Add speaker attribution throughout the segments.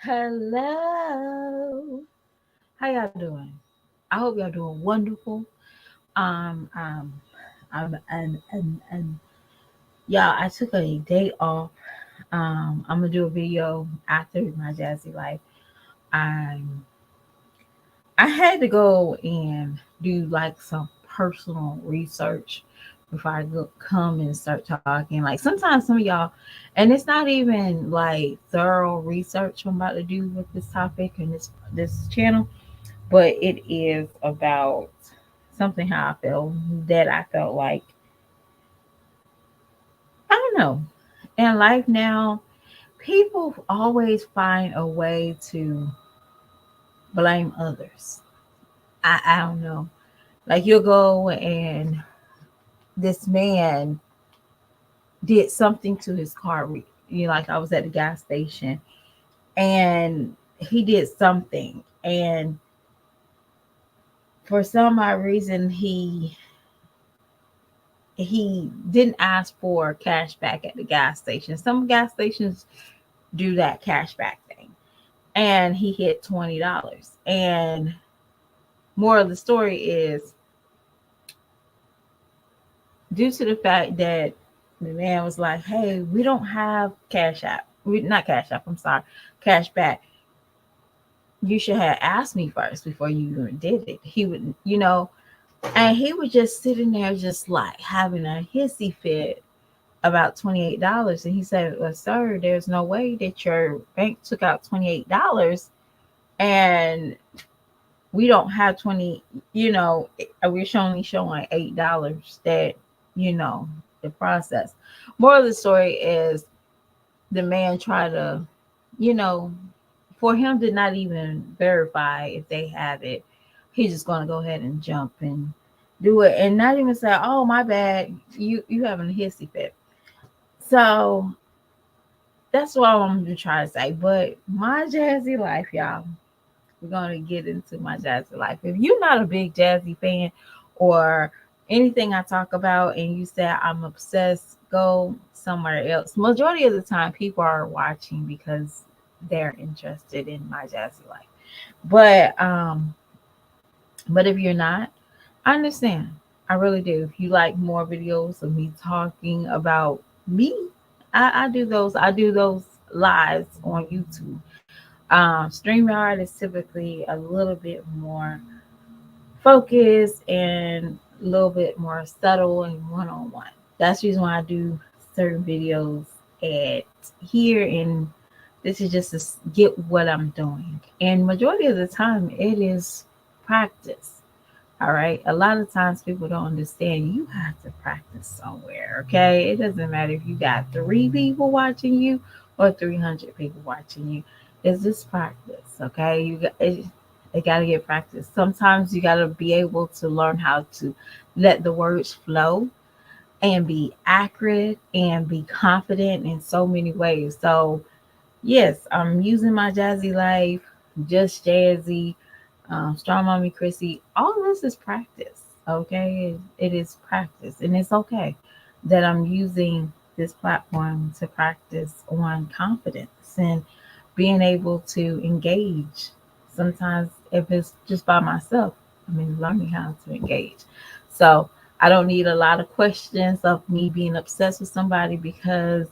Speaker 1: Hello. How y'all doing? I hope y'all doing wonderful. Um, um, and y'all, I took a day off. I'm gonna do a video after my jazzy life. Um, I had to go and do like some personal research before come and start talking. Like sometimes some of y'all, and it's not even like thorough research I'm about to do with this topic and this channel, but it is about something how I felt that I felt like I don't know. In life now, people always find a way to blame others. I don't know. Like you'll go and this man did something to his car. Like I was at the gas station and he did something. And for some odd reason, he didn't ask for cash back at the gas station. Some gas stations do that cash back thing. And he hit $20. And more of the story is due to the fact that the man was like, "Hey, we don't have cash app. We not cash app. I'm sorry, cash back. You should have asked me first before you even did it." He would, and he was just sitting there, just like having a hissy fit about $28. And he said, "Well, sir, there's no way that your bank took out $28 and we don't have 20, we're only showing $8 that, you know, the process." More of the story is the man tried to, you know, for him to not even verify if they have it, he's just going to go ahead and jump and do it and not even say, "Oh, my bad, you having a hissy fit." So that's what I'm gonna try to say. But my jazzy life, y'all, we're gonna get into my jazzy life. If you're not a big jazzy fan or anything I talk about and you say I'm obsessed, go somewhere else. Majority of the time people are watching because they're interested in my jazzy life. But if you're not, I understand. I really do. If you like more videos of me talking about me, I do those. I do those lives on YouTube. StreamYard is typically a little bit more focused and a little bit more subtle and one on one. That's the reason why I do certain videos at here, and this is just to get what I'm doing. And majority of the time, it is practice. All right. A lot of times people don't understand you have to practice somewhere. Okay. It doesn't matter if you got 3 people watching you or 300 people watching you. It's just practice. Okay. It got to get practice. Sometimes you got to be able to learn how to let the words flow and be accurate and be confident in so many ways. So, yes, I'm using my jazzy life, just jazzy, strong mommy Chrissy. All this is practice. Okay, it is practice, and it's okay that I'm using this platform to practice on confidence and being able to engage. Sometimes, if it's just by myself, I mean, learning how to engage. So I don't need a lot of questions of me being obsessed with somebody because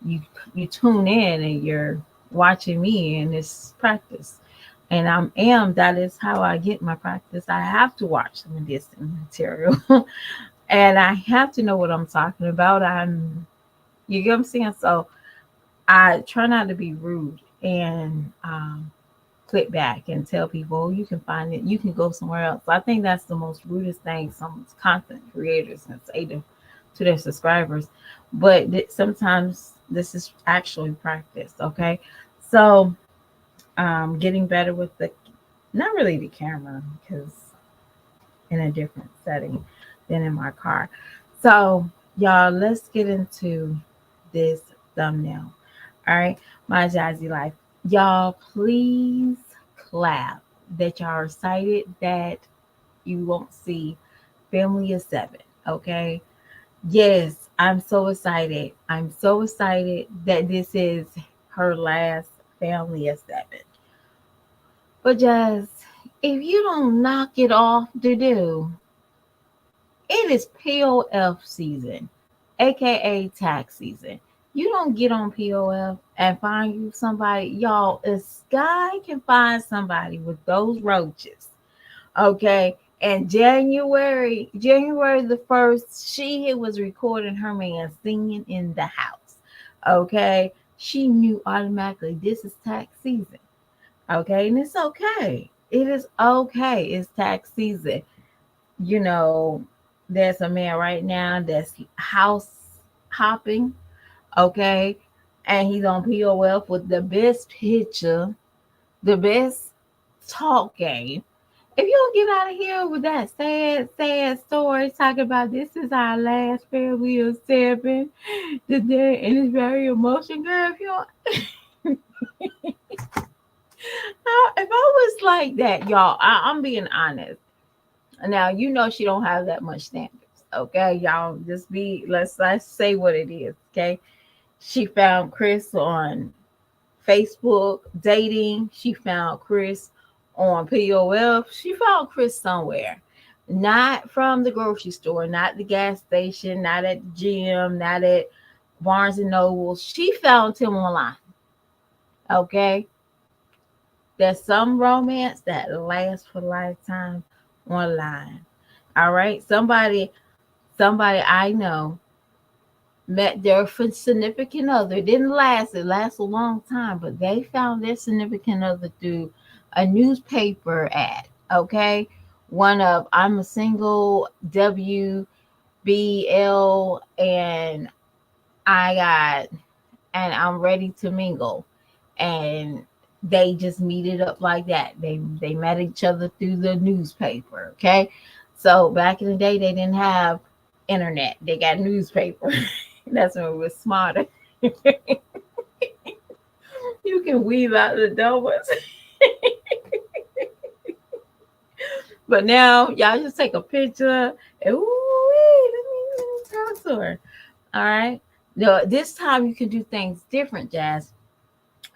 Speaker 1: you you tune in and you're watching me and it's practice. And that is how I get my practice. I have to watch some of this material and I have to know what I'm talking about. You get what I'm saying? So I try not to be rude and click back and tell people, "Oh, you can find it, you can go somewhere else." I think that's the most rudest thing some content creators can say to their subscribers. But sometimes this is actually practice. Okay. So getting better with the not really the camera because in a different setting than in my car. So y'all, let's get into this thumbnail. All right, my jazzy life. Y'all, please clap that y'all are excited that you won't see Family of Seven. Okay. Yes, I'm so excited. I'm so excited that this is her last. family of seven. But just if you don't knock it off to do, it is POF season, aka tax season. You don't get on POF and find you somebody, y'all. A Sky can find somebody with those roaches, okay? And January the 1st, she was recording her man singing in the house, okay? She knew automatically this is tax season, okay? And it's okay. It is okay. It's tax season. You know, there's a man right now that's house hopping, okay? And he's on POF with the best picture, the best talk game. If you don't get out of here with that sad story talking about this is our last farewell seven today and it's very emotional, girl. If I was like that, y'all, I'm being honest. Now you know she don't have that much standards. Okay, y'all just be let's say what it is. Okay, she found Chris on Facebook dating. She found Chris on POF. She found Chris somewhere. Not from the grocery store, not the gas station, not at the gym, not at Barnes and Noble. She found him online. Okay. There's some romance that lasts for a lifetime online. All right. Somebody I know met their significant other. It didn't last. It lasted a long time, but they found their significant other through a newspaper ad. Okay, one of I'm a single WBL and I got and I'm ready to mingle, and they just meet it up like that. They met each other through the newspaper. Okay, so back in the day they didn't have internet. They got newspaper. That's when it was smarter. You can weave out the doubles. But now y'all just take a picture and let me talk to her. All right. No, this time you can do things different, Jazz.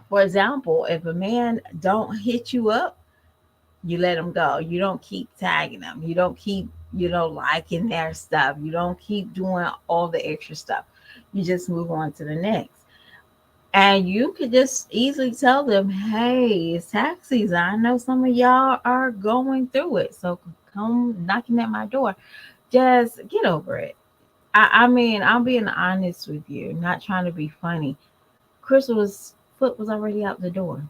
Speaker 1: For example, if a man don't hit you up, you let them go. You don't keep tagging them. You don't keep, liking their stuff. You don't keep doing all the extra stuff. You just move on to the next. And you could just easily tell them, hey, it's tax season. I know some of y'all are going through it. So come knocking at my door. Just get over it. I mean, I'm being honest with you, not trying to be funny. Crystal's foot was already out the door.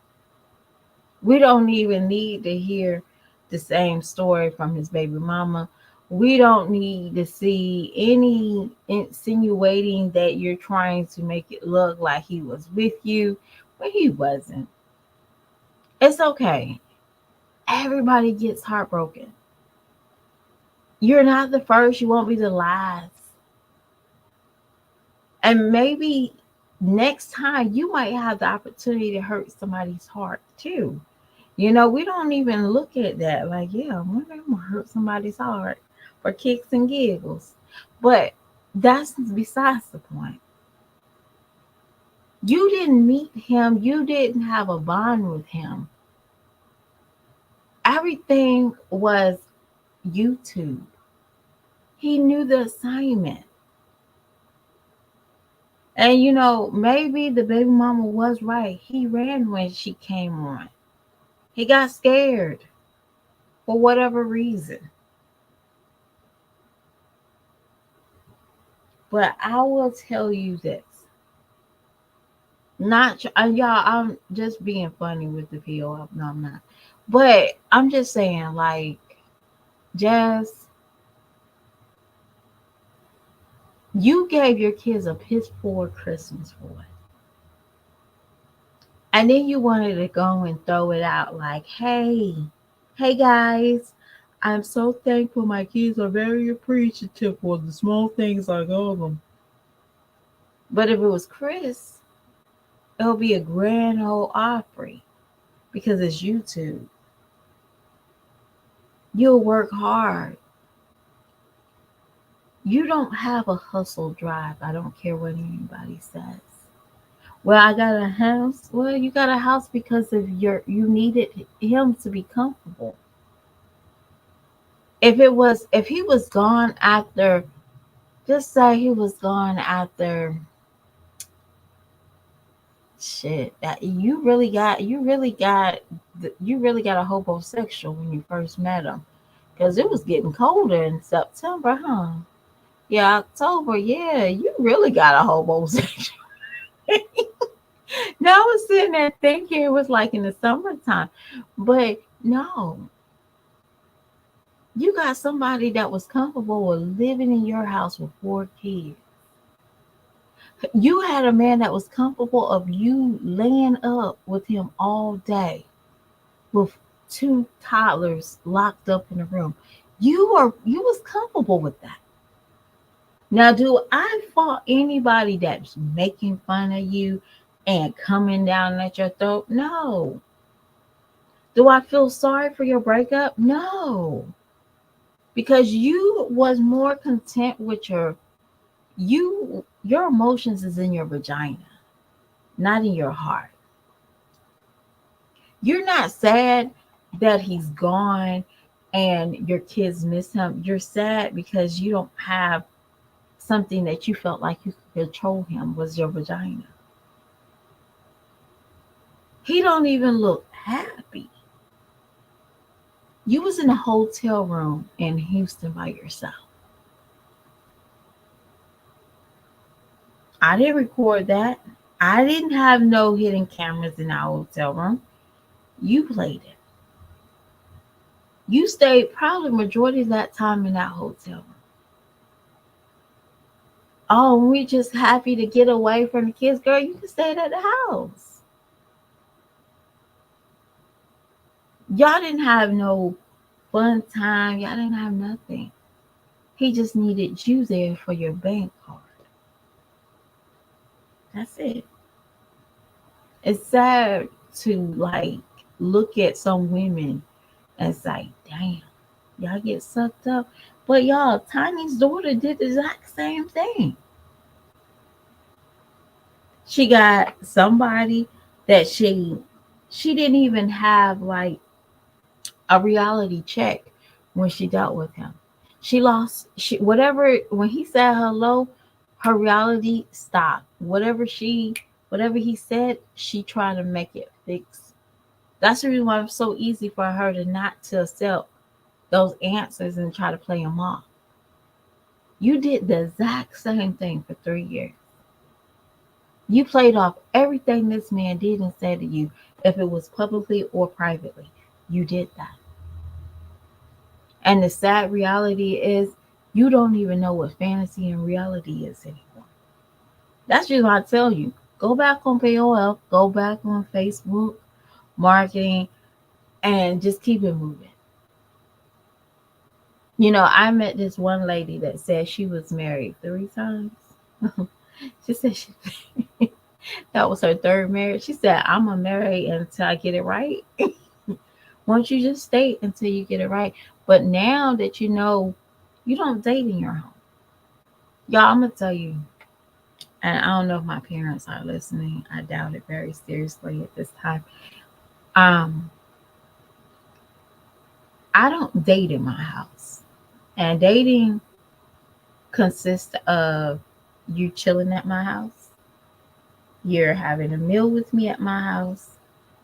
Speaker 1: We don't even need to hear the same story from his baby mama. We don't need to see any insinuating that you're trying to make it look like he was with you when he wasn't. It's okay. Everybody gets heartbroken. You're not the first, you won't be the last. And maybe next time you might have the opportunity to hurt somebody's heart too. We don't even look at that like, yeah, I'm gonna hurt somebody's heart for kicks and giggles. But that's besides the point. You didn't meet him, you didn't have a bond with him. Everything was YouTube. He knew the assignment. And maybe the baby mama was right. He ran when she came on. He got scared for whatever reason. But I will tell you this. Not y'all, I'm just being funny with the PO. No, I'm not. But I'm just saying, like, Jazz, you gave your kids a piss poor Christmas for it. And then you wanted to go and throw it out like, hey guys, I'm so thankful my kids are very appreciative for the small things I gave them. But if it was Chris, it'll be a grand old offering because it's YouTube. You'll work hard. You don't have a hustle drive. I don't care what anybody says. Well, I got a house. Well, you got a house because of you needed him to be comfortable. If he was gone after, just say he was gone after, shit, that you really got a homosexual when you first met him, because it was getting colder in September, huh? Yeah, October. Yeah, you really got a homosexual. Now I was sitting there thinking it was like in the summertime, but no, you got somebody that was comfortable with living in your house with 4 kids. You had a man that was comfortable of you laying up with him all day with 2 toddlers locked up in a room. You was comfortable with that. Now, do I fault anybody that's making fun of you and coming down at your throat? No. Do I feel sorry for your breakup? No. Because you was more content with your emotions is in your vagina, not in your heart. You're not sad that he's gone and your kids miss him. You're sad because you don't have something that you felt like you could control him was your vagina. He don't even look happy. You was in a hotel room in Houston by yourself. I didn't record that. I didn't have no hidden cameras in our hotel room. You played it. You stayed probably majority of that time in that hotel room. Oh, we just happy to get away from the kids. Girl, you can stay at the house. Y'all didn't have no fun time. Y'all didn't have nothing. He just needed you there for your bank card. That's it. It's sad to like look at some women and say, damn, y'all get sucked up. But y'all, Tiny's daughter did the exact same thing. She got somebody that she didn't even have like a reality check when she dealt with him. She lost she whatever when he said hello, her reality stopped. Whatever he said, she tried to make it fix. That's the reason why it's so easy for her to not to accept those answers and try to play them off. You did the exact same thing for 3 years. You played off everything this man did and said to you, if it was publicly or privately. You did that. And the sad reality is you don't even know what fantasy and reality is anymore. That's just what I tell you. Go back on POF, go back on Facebook, marketing, and just keep it moving. I met this one lady that said she was married 3 times. She said that was her third marriage. She said, I'm going to marry until I get it right. Once you just stay until you get it right. But now that you know, you don't date in your home. Y'all, I'm going to tell you, and I don't know if my parents are listening. I doubt it very seriously at this time. Um, I don't date in my house. And dating consists of you chilling at my house, you're having a meal with me at my house,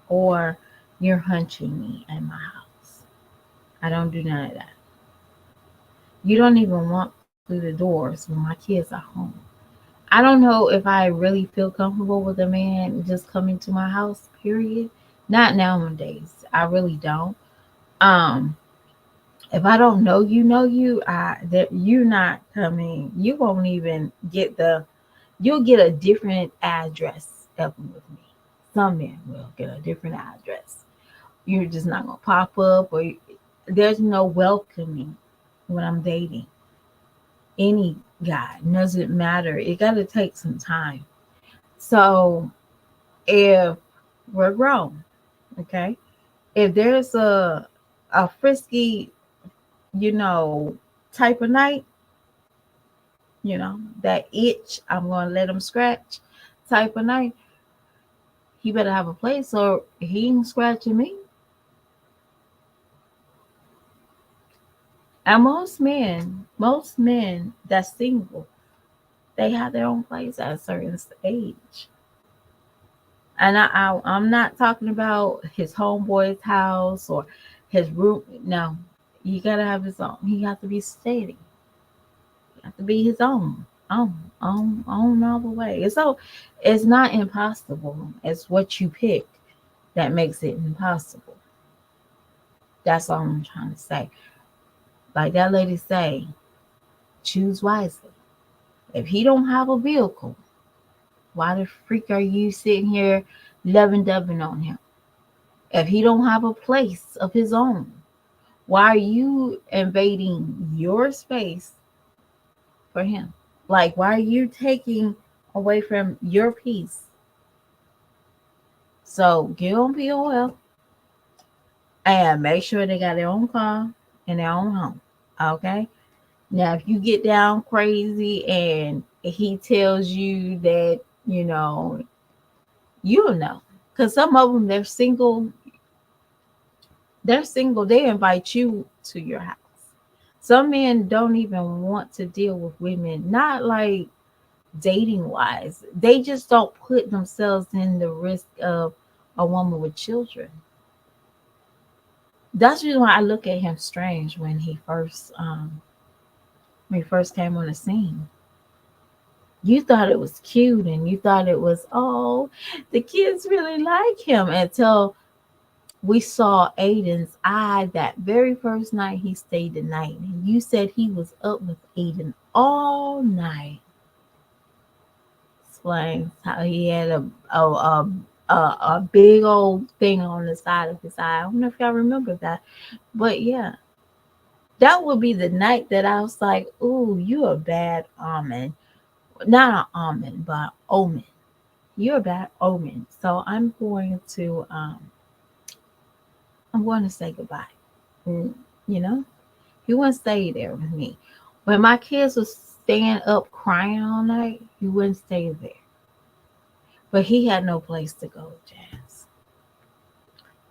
Speaker 1: or you're hunching me at my house. I don't do none of that. You don't even walk through the doors when my kids are home. I don't know if I really feel comfortable with a man just coming to my house, period. Not nowadays. I really don't. Um, if I don't know you, that you're not coming. You won't even get you'll get a different address helping with me. Some men will get a different address. You're just not gonna pop up, or there's no welcoming when I'm dating any guy. Doesn't matter. It got to take some time. So if we're grown, okay, if there's a frisky, you know, type of night, that itch, I'm gonna let them scratch type of night. he better have a place or he ain't scratching me. And most men that's single, they have their own place at a certain age. And I'm not talking about his homeboy's house or his room. No, he gotta have his own. He got to be steady. He got to be his own all the way. And so it's not impossible. It's what you pick that makes it impossible. That's all I'm trying to say. Like that lady say, choose wisely. If he don't have a vehicle, why the freak are you sitting here loving dubbing on him? If he don't have a place of his own, why are you invading your space for him? Like, why are you taking away from your peace? So get on POF and make sure they got their own car and their own home. Okay. Now, if you get down crazy and he tells you that, you'll know. Because some of them, they're single. They're single. They invite you to your house. Some men don't even want to deal with women, not like dating wise. They just don't put themselves in the risk of a woman with children. That's the reason why I look at him strange when he first came on the scene. You thought it was cute and you thought it was, oh, the kids really like him until we saw Aiden's eye that very first night he stayed the night. And you said he was up with Aiden all night. Explains how he had a big old thing on the side of his eye. I don't know if y'all remember that. But yeah, that would be the night that I was like, ooh, you a bad omen. Not an omen, but omen. You're a bad omen. So I'm going to say goodbye. Mm, You know, he wouldn't stay there with me. When my kids was staying up crying all night, he wouldn't stay there. But he had no place to go, Jazz.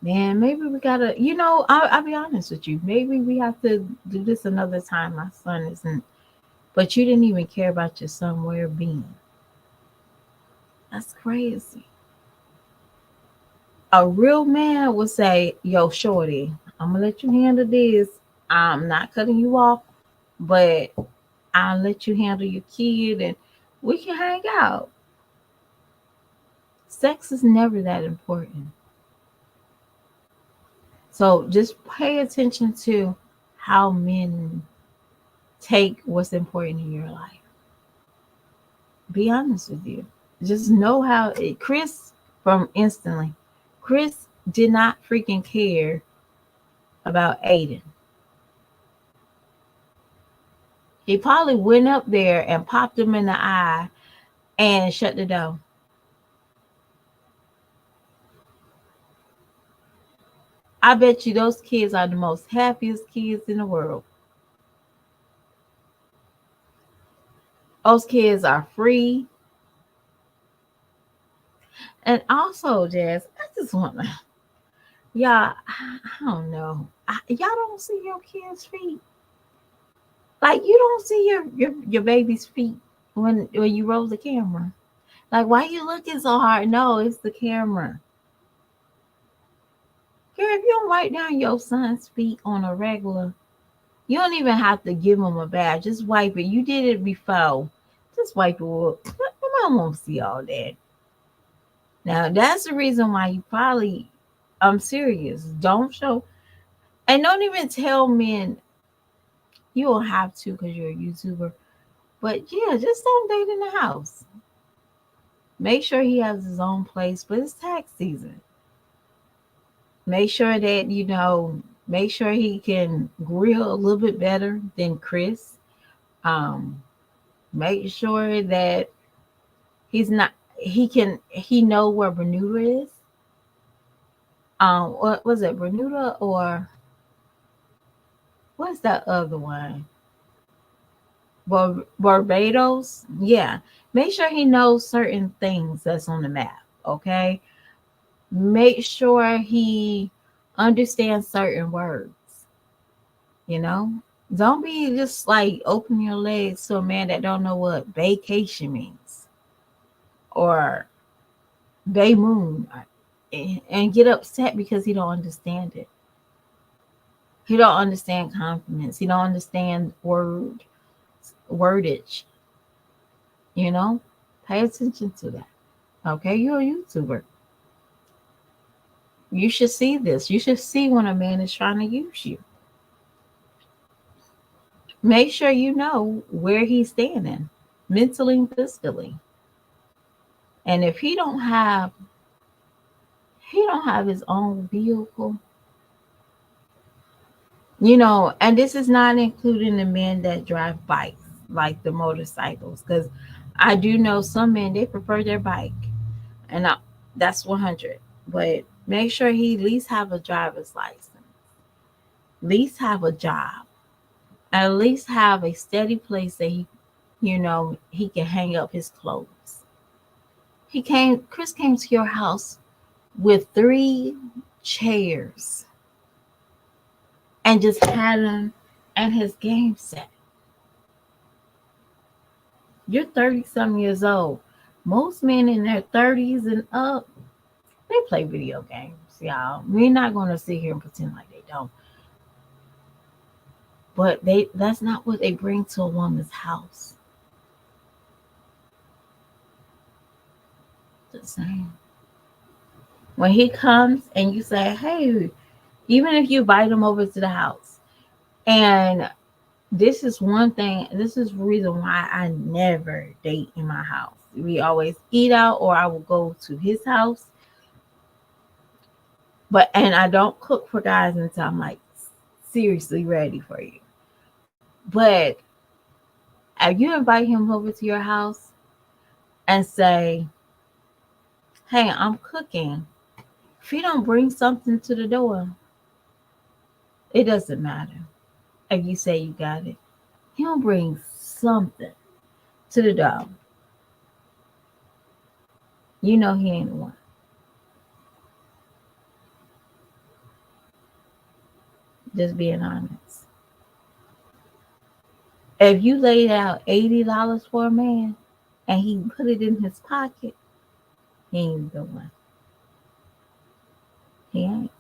Speaker 1: Man, maybe we gotta, I'll be honest with you. Maybe we have to do this another time. My son isn't, but you didn't even care about your son where being. That's crazy. A real man would say, yo, shorty, I'm gonna let you handle this. I'm not cutting you off, but I'll let you handle your kid and we can hang out. Sex is never that important. So just pay attention to how men take what's important in your life. Be honest with you. Just know how Chris from instantly. Chris did not freaking care about Aiden. He probably went up there and popped him in the eye and shut the door. I bet you those kids are the most happiest kids in the world. Those kids are free. And also, Jazz, I just want to, y'all, I don't know. Y'all don't see your kids' feet. Like, you don't see your baby's feet when you roll the camera. Like, why you looking so hard? No, it's the camera. Girl, if you don't wipe down your son's feet on a regular, you don't even have to give him a bath. Just wipe it. You did it before. Just wipe it up. My mom won't see all that. Now, that's the reason why you probably, I'm serious. Don't show, and don't even tell men you don't have to because you're a YouTuber. But yeah, just don't date in the house. Make sure he has his own place, but it's tax season. Make sure that, make sure he can grill a little bit better than Chris. Um, make sure that he's not, he know where Bermuda is. What was it, Bermuda or what's that other one? Barbados? Yeah. Make sure he knows certain things that's on the map, okay? Make sure he understands certain words, you know? Don't be just like open your legs to a man that don't know what vacation means or bay moon and get upset because he don't understand it. He don't understand confidence. He don't understand wordage, you know? Pay attention to that. Okay, you're a YouTuber. You should see this. You should see when a man is trying to use you. Make sure you know where he's standing mentally and physically. And if he don't have his own vehicle, and this is not including the men that drive bikes, like the motorcycles, because I do know some men they prefer their bike, and that's 100. But make sure he at least have a driver's license, at least have a job, at least have a steady place that he can hang up his clothes. Chris came to your house with 3 chairs and just had him and his game set. You're 30 some years old. Most men in their 30s and up, they play video games, y'all. We're not going to sit here and pretend like they don't. But that's not what they bring to a woman's house. Just saying. When he comes and you say, hey, even if you invite him over to the house, and this is one thing, this is the reason why I never date in my house. We always eat out or I will go to his house. And I don't cook for guys until I'm like seriously ready for you. But if you invite him over to your house and say, hey, I'm cooking. If he don't bring something to the door, it doesn't matter. If you say you got it, he don't bring something to the door. You know he ain't the one. Just being honest. If you laid out $80 for a man and he put it in his pocket, he ain't the one. He ain't.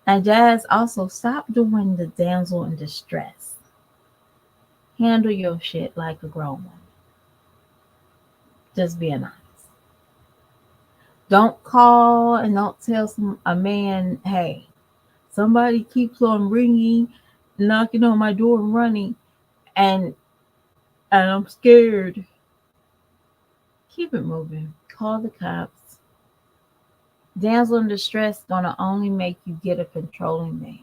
Speaker 1: And Jazz, also stop doing the damsel in distress. Handle your shit like a grown woman. Just being honest. Don't call and don't tell a man, hey, somebody keeps on ringing, knocking on my door and running, and I'm scared. Keep it moving. Call the cops. Damsel in distress gonna only make you get a controlling man.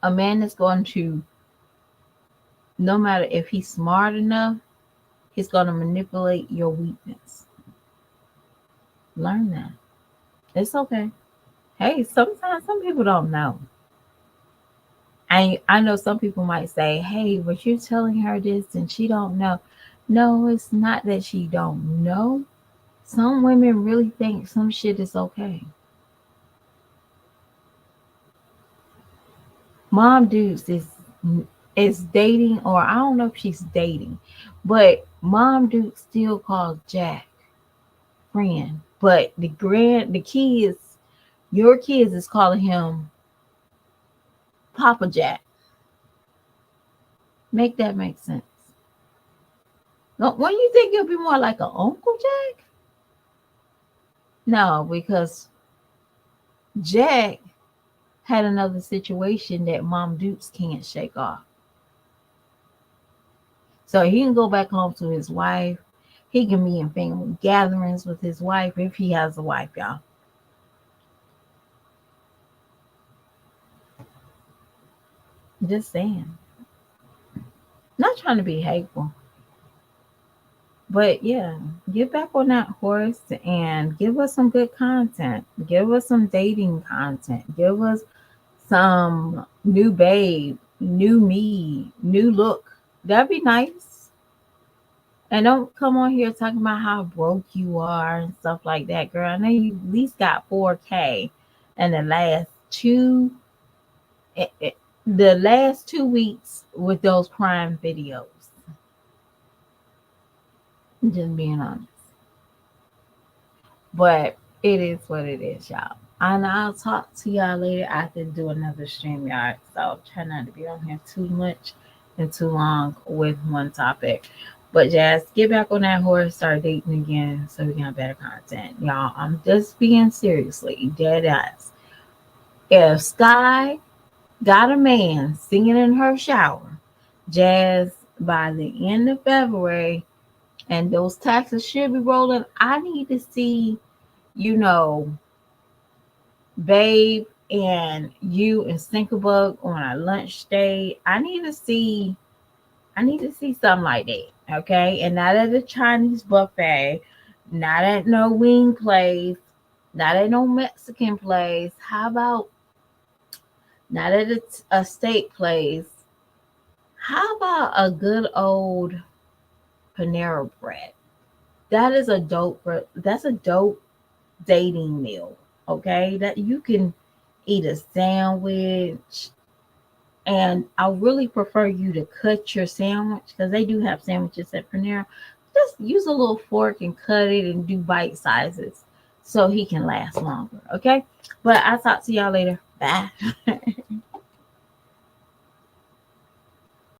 Speaker 1: A man that's going to, no matter if he's smart enough, he's gonna manipulate your weakness. Learn that. It's okay. Hey, sometimes some people don't know. I know some people might say, hey, but you're telling her this and she don't know. No, it's not that she don't know. Some women really think some shit is okay. Mom Dukes is dating, or I don't know if she's dating, but Mom Duke still calls Jack friend. But the kids, your kids is calling him Papa Jack. Make that make sense. When you think you'll be more like an Uncle Jack? No, because Jack had another situation that Mom Dukes can't shake off. So he can go back home to his wife. He can be in family gatherings with his wife if he has a wife, y'all. Just saying. Not trying to be hateful. But yeah, get back on that horse and give us some good content. Give us some dating content. Give us some new babe, new me, new look. That'd be nice. And don't come on here talking about how broke you are and stuff like that, girl. I know you at least got 4K in the last eh, eh, the last 2 weeks with those crime videos. Just being honest. But it is what it is, y'all. And I'll talk to y'all later. I have to do another stream, y'all. So try not to be on here too much and too long with one topic. But Jazz, get back on that horse, start dating again so we can have better content. Y'all, I'm just being seriously, dead ass. If Sky got a man singing in her shower, Jazz, by the end of February, and those taxes should be rolling, I need to see, you know, Babe and you and Stinkerbug on a lunch date. I need to see something like that. Okay. And not at a Chinese buffet, not at no wing place, not at no Mexican place. How about not at a steak place? How about a good old Panera bread? That's a dope dating meal. Okay. That you can eat a sandwich. And I really prefer you to cut your sandwich because they do have sandwiches at Panera. Just use a little fork and cut it and do bite sizes so he can last longer. Okay. But I'll talk to y'all later. Bye.